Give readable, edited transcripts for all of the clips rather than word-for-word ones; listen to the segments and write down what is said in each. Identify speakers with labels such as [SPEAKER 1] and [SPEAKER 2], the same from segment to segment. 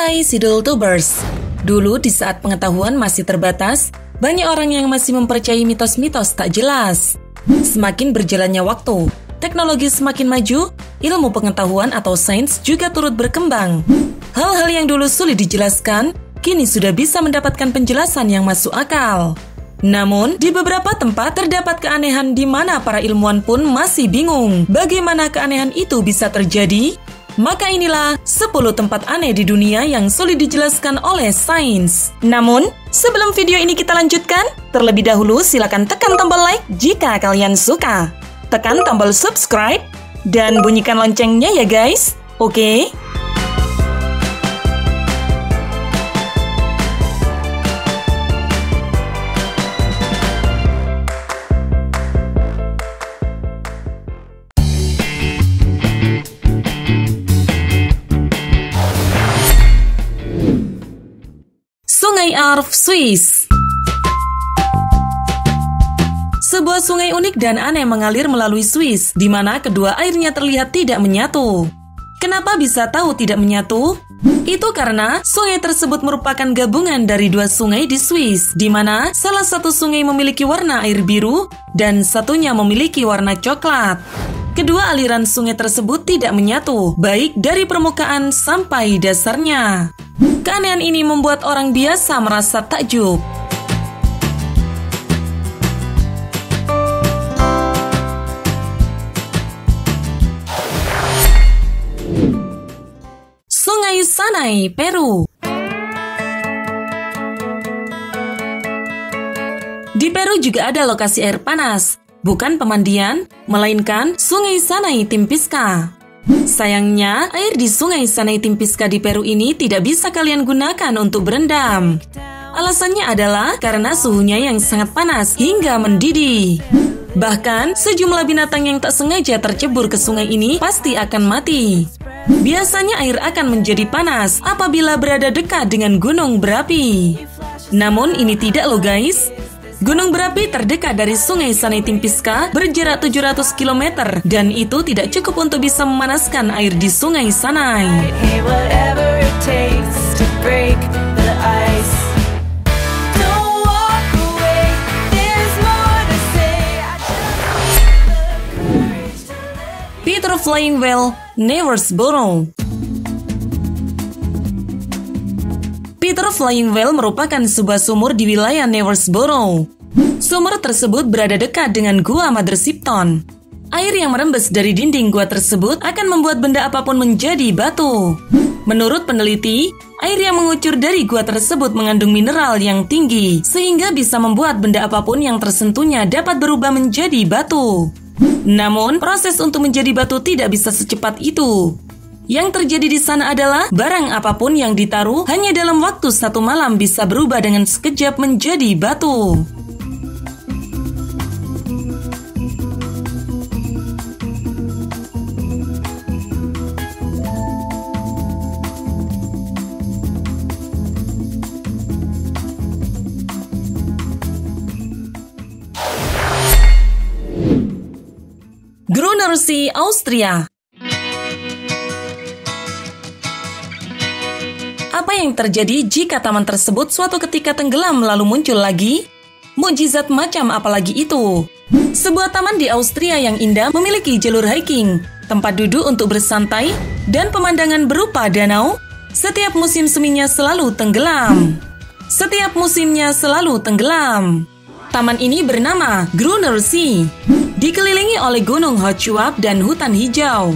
[SPEAKER 1] Hai Sidultubers. Dulu di saat pengetahuan masih terbatas, banyak orang yang masih mempercayai mitos-mitos tak jelas. Semakin berjalannya waktu, teknologi semakin maju, ilmu pengetahuan atau sains juga turut berkembang. Hal-hal yang dulu sulit dijelaskan, kini sudah bisa mendapatkan penjelasan yang masuk akal. Namun, di beberapa tempat terdapat keanehan di mana para ilmuwan pun masih bingung bagaimana keanehan itu bisa terjadi. Maka inilah 10 tempat aneh di dunia yang sulit dijelaskan oleh sains. Namun, sebelum video ini kita lanjutkan, terlebih dahulu silakan tekan tombol like jika kalian suka. Tekan tombol subscribe dan bunyikan loncengnya ya guys. Oke? Sungai Arv, Swiss. Sebuah sungai unik dan aneh mengalir melalui Swiss, di mana kedua airnya terlihat tidak menyatu. Kenapa bisa tahu tidak menyatu? Itu karena sungai tersebut merupakan gabungan dari dua sungai di Swiss, di mana salah satu sungai memiliki warna air biru dan satunya memiliki warna coklat. Kedua aliran sungai tersebut tidak menyatu, baik dari permukaan sampai dasarnya. Keanehan ini membuat orang biasa merasa takjub. Sungai Sanay, Peru. Di Peru juga ada lokasi air panas, bukan pemandian, melainkan Sungai Sanay Timpisca. Sayangnya, air di Sungai Sanay Timpisca di Peru ini tidak bisa kalian gunakan untuk berendam. Alasannya adalah karena suhunya yang sangat panas hingga mendidih. Bahkan, sejumlah binatang yang tak sengaja tercebur ke sungai ini pasti akan mati. Biasanya air akan menjadi panas apabila berada dekat dengan gunung berapi. Namun ini tidak loh guys. Gunung berapi terdekat dari Sungai Sanay Timpisca berjarak 700 km dan itu tidak cukup untuk bisa memanaskan air di Sungai Sanay. Peter Flying Well, Neversboro. Peter Flying Well merupakan sebuah sumur di wilayah Neversboro. Sumur tersebut berada dekat dengan Gua Mother Shipton. Air yang merembes dari dinding gua tersebut akan membuat benda apapun menjadi batu. Menurut peneliti, air yang mengucur dari gua tersebut mengandung mineral yang tinggi, sehingga bisa membuat benda apapun yang tersentuhnya dapat berubah menjadi batu. Namun, proses untuk menjadi batu tidak bisa secepat itu. Yang terjadi di sana adalah barang apapun yang ditaruh hanya dalam waktu 1 malam bisa berubah dengan sekejap menjadi batu. Grünersee, Austria. Apa yang terjadi jika taman tersebut suatu ketika tenggelam lalu muncul lagi? Mukjizat macam apa lagi itu? Sebuah taman di Austria yang indah memiliki jalur hiking, tempat duduk untuk bersantai, dan pemandangan berupa danau. Setiap musim seminya selalu tenggelam. Taman ini bernama Grünersee, dikelilingi oleh Gunung Hochschwab dan hutan hijau.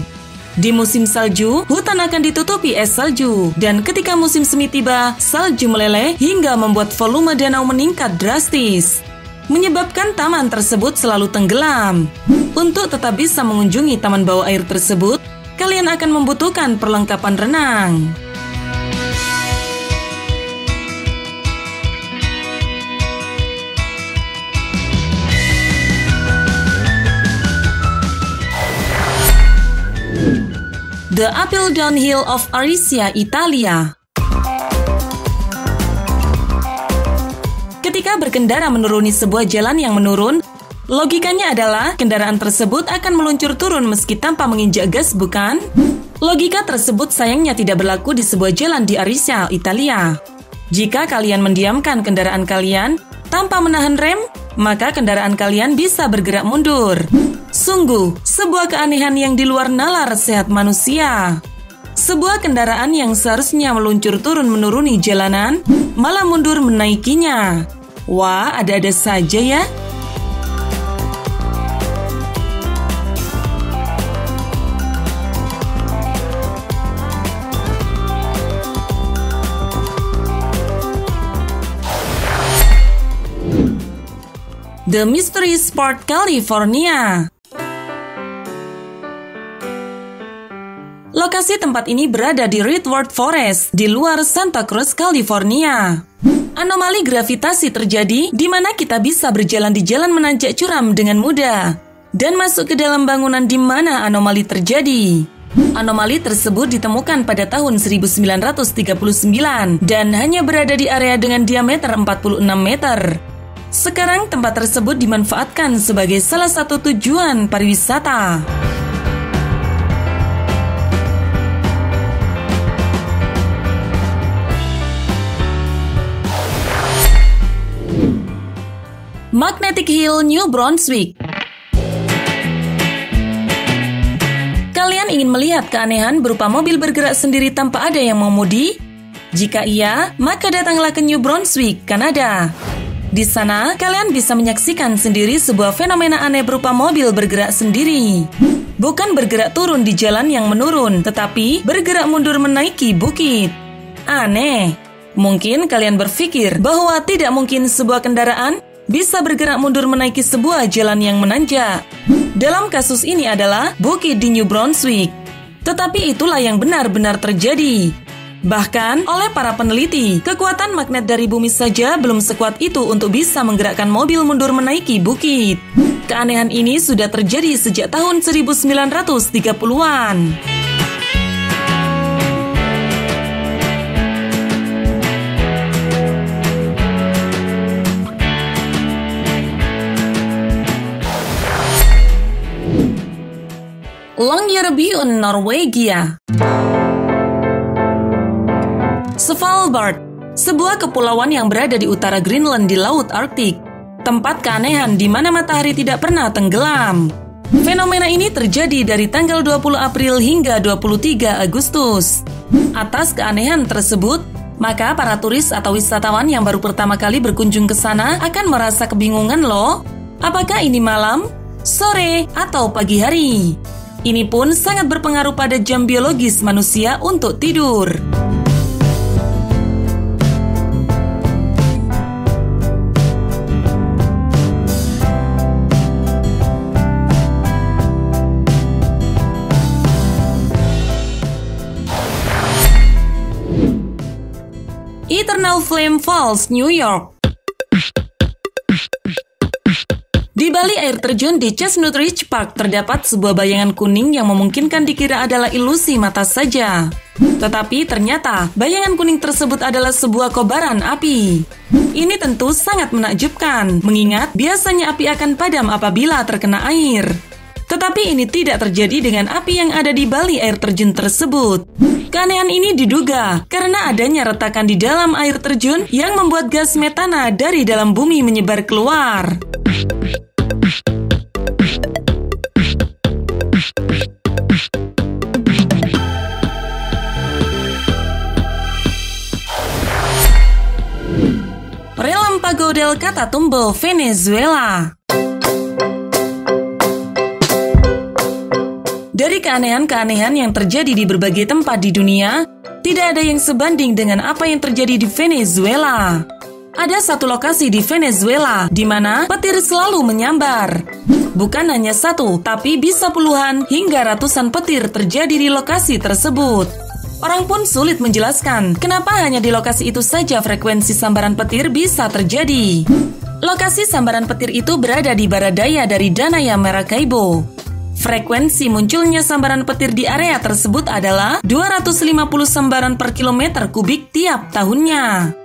[SPEAKER 1] Di musim salju, hutan akan ditutupi es salju, dan ketika musim semi tiba, salju meleleh hingga membuat volume danau meningkat drastis, menyebabkan taman tersebut selalu tenggelam. Untuk tetap bisa mengunjungi taman bawah air tersebut, kalian akan membutuhkan perlengkapan renang. The Uphill Downhill of Arisia, Italia. Ketika berkendara menuruni sebuah jalan yang menurun, logikanya adalah kendaraan tersebut akan meluncur turun meski tanpa menginjak gas, bukan? Logika tersebut sayangnya tidak berlaku di sebuah jalan di Ariccia, Italia. Jika kalian mendiamkan kendaraan kalian tanpa menahan rem, maka kendaraan kalian bisa bergerak mundur. Sungguh, sebuah keanehan yang di luar nalar sehat manusia. Sebuah kendaraan yang seharusnya meluncur turun menuruni jalanan, malah mundur menaikinya. Wah, ada-ada saja ya. The Mystery Spot California. Lokasi tempat ini berada di Redwood Forest, di luar Santa Cruz, California. Anomali gravitasi terjadi di mana kita bisa berjalan di jalan menanjak curam dengan mudah dan masuk ke dalam bangunan di mana anomali terjadi. Anomali tersebut ditemukan pada tahun 1939 dan hanya berada di area dengan diameter 46 meter. Sekarang tempat tersebut dimanfaatkan sebagai salah satu tujuan pariwisata. Magnetic Hill, New Brunswick. Kalian ingin melihat keanehan berupa mobil bergerak sendiri tanpa ada yang mengemudi? Jika iya, maka datanglah ke New Brunswick, Kanada. Di sana, kalian bisa menyaksikan sendiri sebuah fenomena aneh berupa mobil bergerak sendiri. Bukan bergerak turun di jalan yang menurun, tetapi bergerak mundur menaiki bukit. Aneh. Mungkin kalian berpikir bahwa tidak mungkin sebuah kendaraan bisa bergerak mundur menaiki sebuah jalan yang menanjak. Dalam kasus ini adalah bukit di New Brunswick. Tetapi itulah yang benar-benar terjadi. Bahkan oleh para peneliti, kekuatan magnet dari bumi saja belum sekuat itu untuk bisa menggerakkan mobil mundur menaiki bukit. Keanehan ini sudah terjadi sejak tahun 1930-an. Longyearbyen, Norwegia. Svalbard, sebuah kepulauan yang berada di utara Greenland di Laut Arktik, tempat keanehan di mana matahari tidak pernah tenggelam. Fenomena ini terjadi dari tanggal 20 April hingga 23 Agustus. Atas keanehan tersebut, maka para turis atau wisatawan yang baru pertama kali berkunjung ke sana akan merasa kebingungan loh. Apakah ini malam, sore, atau pagi hari? Ini pun sangat berpengaruh pada jam biologis manusia untuk tidur. Eternal Flame Falls, New York. Di balik air terjun di Chestnut Ridge Park terdapat sebuah bayangan kuning yang memungkinkan dikira adalah ilusi mata saja. Tetapi ternyata bayangan kuning tersebut adalah sebuah kobaran api. Ini tentu sangat menakjubkan, mengingat biasanya api akan padam apabila terkena air. Tetapi ini tidak terjadi dengan api yang ada di balik air terjun tersebut. Keanehan ini diduga karena adanya retakan di dalam air terjun yang membuat gas metana dari dalam bumi menyebar keluar. Relampago del Catatumbo, Venezuela. Dari keanehan-keanehan yang terjadi di berbagai tempat di dunia, tidak ada yang sebanding dengan apa yang terjadi di Venezuela. Ada satu lokasi di Venezuela di mana petir selalu menyambar. Bukan hanya satu, tapi bisa puluhan hingga ratusan petir terjadi di lokasi tersebut. Orang pun sulit menjelaskan kenapa hanya di lokasi itu saja frekuensi sambaran petir bisa terjadi. Lokasi sambaran petir itu berada di barat daya dari Danaya Maracaibo. Frekuensi munculnya sambaran petir di area tersebut adalah 250 sambaran per kilometer kubik tiap tahunnya.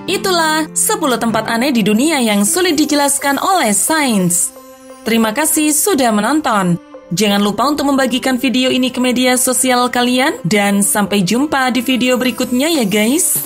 [SPEAKER 1] Itulah 10 tempat aneh di dunia yang sulit dijelaskan oleh sains. Terima kasih sudah menonton. Jangan lupa untuk membagikan video ini ke media sosial kalian dan sampai jumpa di video berikutnya ya guys.